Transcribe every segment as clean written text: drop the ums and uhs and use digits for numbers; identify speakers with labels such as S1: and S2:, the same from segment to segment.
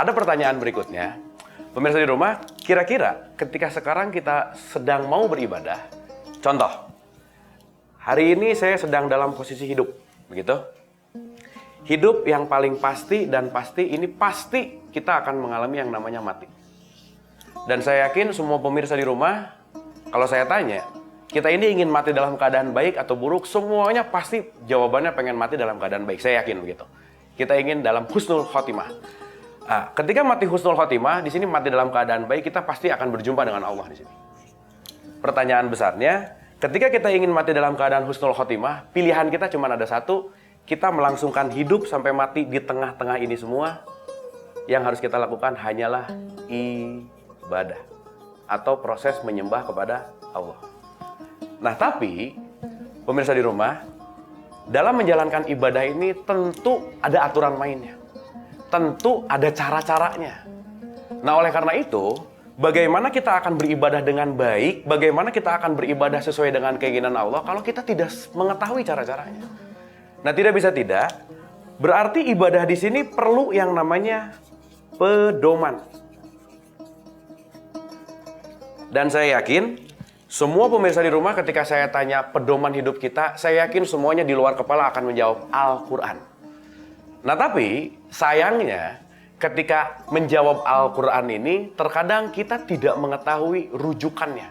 S1: ada pertanyaan berikutnya. Pemirsa di rumah, kira-kira ketika sekarang kita sedang mau beribadah, contoh, hari ini saya sedang dalam posisi hidup, begitu? Hidup yang paling pasti dan pasti ini pasti kita akan mengalami yang namanya mati. Dan saya yakin semua pemirsa di rumah, kalau saya tanya, kita ini ingin mati dalam keadaan baik atau buruk, semuanya pasti jawabannya pengen mati dalam keadaan baik. Saya yakin begitu. Kita ingin dalam husnul khotimah. Nah, ketika mati husnul khotimah, di sini mati dalam keadaan baik, kita pasti akan berjumpa dengan Allah di sini. Pertanyaan besarnya, ketika kita ingin mati dalam keadaan husnul khotimah, pilihan kita cuma ada satu, kita melangsungkan hidup sampai mati di tengah-tengah ini semua. Yang harus kita lakukan hanyalah ibadah atau proses menyembah kepada Allah. Nah, tapi pemirsa di rumah, dalam menjalankan ibadah ini tentu ada aturan mainnya. Tentu ada cara-caranya. Nah, oleh karena itu, bagaimana kita akan beribadah dengan baik, bagaimana kita akan beribadah sesuai dengan keinginan Allah kalau kita tidak mengetahui cara-caranya. Nah, tidak bisa tidak, berarti ibadah di sini perlu yang namanya pedoman. Dan saya yakin, semua pemirsa di rumah ketika saya tanya pedoman hidup kita, saya yakin semuanya di luar kepala akan menjawab Al-Quran. Nah, tapi sayangnya ketika menjawab Al-Quran ini, terkadang kita tidak mengetahui rujukannya.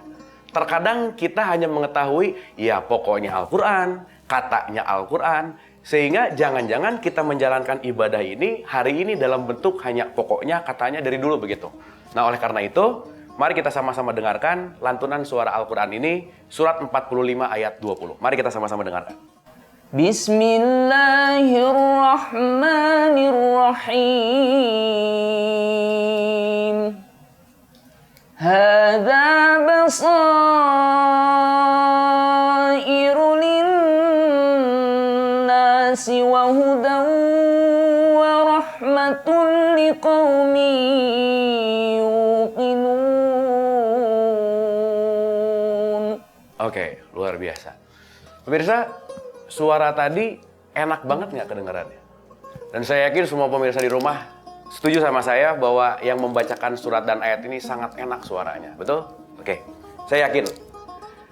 S1: Terkadang kita hanya mengetahui, ya pokoknya Al-Quran, katanya Al-Quran. Sehingga jangan-jangan kita menjalankan ibadah ini hari ini dalam bentuk hanya pokoknya katanya dari dulu begitu. Nah, oleh karena itu, mari kita sama-sama dengarkan lantunan suara Al-Quran ini, surat 45 ayat 20. Mari kita sama-sama dengarkan.
S2: Bismillahirrahmanirrahim. Hadza basairu linnasi wa hudan wa rahmatun liqaumin yuqinun.
S1: Oke, luar biasa. Pemirsa, suara tadi enak banget nggak kedengarannya? Dan saya yakin semua pemirsa di rumah setuju sama saya bahwa yang membacakan surat dan ayat ini sangat enak suaranya. Betul? Oke, saya yakin.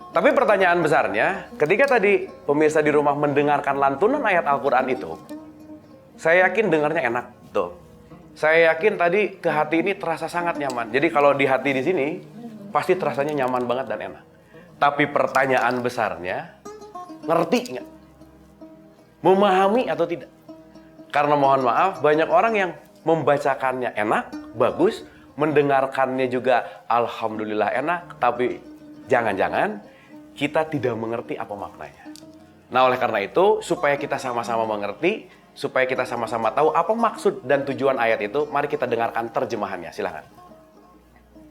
S1: Tapi pertanyaan besarnya, ketika tadi pemirsa di rumah mendengarkan lantunan ayat Al-Quran itu, saya yakin dengarnya enak. Betul. Saya yakin tadi ke hati ini terasa sangat nyaman. Jadi kalau di hati di sini, pasti terasanya nyaman banget dan enak. Tapi pertanyaan besarnya, ngerti nggak? Memahami atau tidak? Karena mohon maaf, banyak orang yang membacakannya enak, bagus, mendengarkannya juga alhamdulillah enak, tapi jangan-jangan kita tidak mengerti apa maknanya. Nah, oleh karena itu, supaya kita sama-sama mengerti, supaya kita sama-sama tahu apa maksud dan tujuan ayat itu, mari kita dengarkan terjemahannya. Silakan.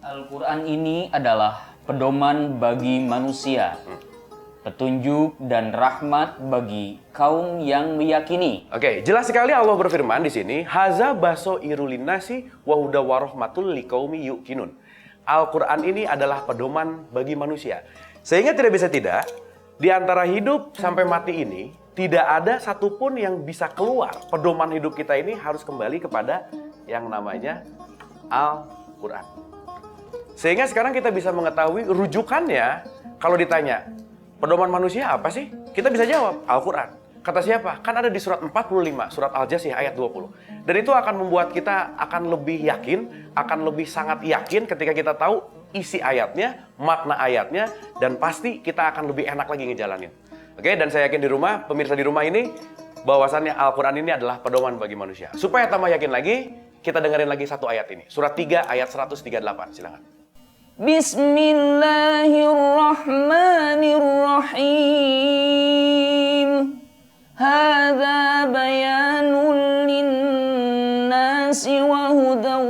S2: Al-Quran ini adalah pedoman bagi manusia. Petunjuk dan rahmat bagi kaum yang meyakini.
S1: Oke, jelas sekali Allah berfirman di sini, haza basairu linnasi wa huda wa rahmatul liqaumi yuqinun. Al-Qur'an ini adalah pedoman bagi manusia. Sehingga tidak bisa tidak, di antara hidup sampai mati ini, tidak ada satupun yang bisa keluar. Pedoman hidup kita ini harus kembali kepada yang namanya Al-Qur'an. Sehingga sekarang kita bisa mengetahui rujukannya kalau ditanya, pedoman manusia apa sih? Kita bisa jawab, Al-Quran. Kata siapa? Kan ada di surat 45, surat Al-Jasiyah ayat 20. Dan itu akan membuat kita akan lebih yakin, akan lebih sangat yakin ketika kita tahu isi ayatnya, makna ayatnya, dan pasti kita akan lebih enak lagi ngejalanin. Oke, dan saya yakin di rumah, pemirsa di rumah ini, bahwasannya Al-Quran ini adalah pedoman bagi manusia. Supaya tambah yakin lagi, kita dengerin lagi satu ayat ini. Surat 3 ayat 138, silakan.
S2: Bismillahirrahmanirrahim. Hadza bayanun linnasi wa hudan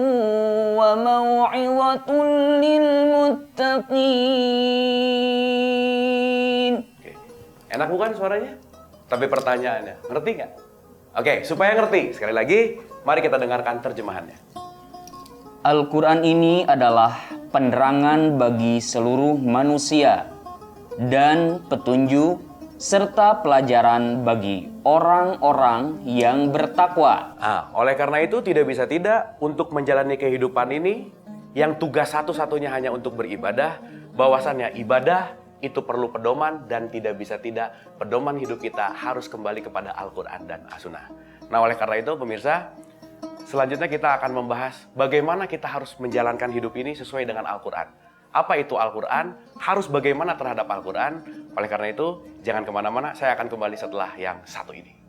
S2: wa mau'izatun lil muttaqin.
S1: Oke. Enak bukan suaranya? Tapi pertanyaannya, ngerti nggak? Oke, supaya ngerti, sekali lagi, mari kita dengarkan terjemahannya.
S2: Al-Quran ini adalah penerangan bagi seluruh manusia dan petunjuk serta pelajaran bagi orang-orang yang bertakwa.
S1: Nah, oleh karena itu tidak bisa tidak untuk menjalani kehidupan ini yang tugas satu-satunya hanya untuk beribadah, bahwasannya ibadah itu perlu pedoman dan tidak bisa tidak pedoman hidup kita harus kembali kepada Al-Quran dan As-Sunnah. Nah, oleh karena itu pemirsa, selanjutnya kita akan membahas bagaimana kita harus menjalankan hidup ini sesuai dengan Al-Quran. Apa itu Al-Quran? Harus bagaimana terhadap Al-Quran? Oleh karena itu, jangan kemana-mana, saya akan kembali setelah yang satu ini.